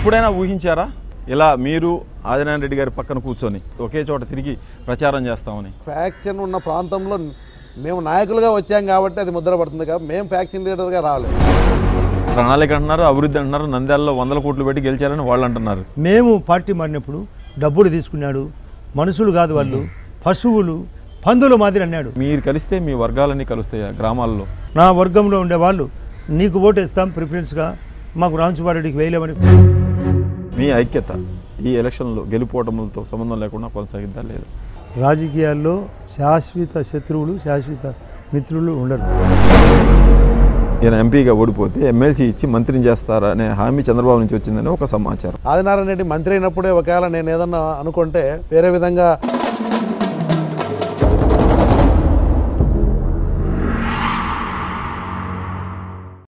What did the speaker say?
ఎప్పుడైనా ఊహించారా ఇలా మీరు ఆదినారాయణ రెడ్డి గారి పక్కన కూర్చొని ఒకే చోట తిరిగి ప్రచారం చేస్తామని? ఫ్యాక్షన్ ఉన్న ప్రాంతంలో మేము నాయకులుగా వచ్చాం కాబట్టి అది ముద్ర పడుతుంది కాబట్టి మేము ఫ్యాక్షన్ లీడర్గా రాలేదు. ప్రణాళిక అంటున్నారు, అభివృద్ధి అంటున్నారు, నంద్యాలలో 100 కోట్లు పెట్టి గెలిచారని వాళ్ళు అంటున్నారు. మేము పార్టీ మారినప్పుడు డబ్బులు తీసుకున్నాడు, మనుషులు కాదు వాళ్ళు, పశువులు పందుల మాదిరి అన్నాడు. మీరు కలిస్తే మీ వర్గాలన్నీ కలుస్తాయి గ్రామాల్లో. నా వర్గంలో ఉండేవాళ్ళు నీకు ఓటేస్తాం ప్రిఫరెన్స్గా, మాకు రామసుబ్బారెడ్డికి వేయలేమని. మీ ఐక్యత ఈ ఎలక్షన్లో గెలుపోవటములతో సంబంధం లేకుండా కొనసాగిద్దా లేదా? రాజకీయాల్లో శాశ్వత శత్రువులు శాశ్వత మిత్రులు ఉండరు. ఈయన ఎంపీగా ఓడిపోతే ఎమ్మెల్సీ ఇచ్చి మంత్రిని చేస్తారనే హామీ చంద్రబాబు నుంచి వచ్చిందని ఒక సమాచారం. ఆదినారాయణ రెడ్డి మంత్రి అయినప్పుడే ఒకవేళ నేను ఏదన్నా అనుకుంటే వేరే విధంగా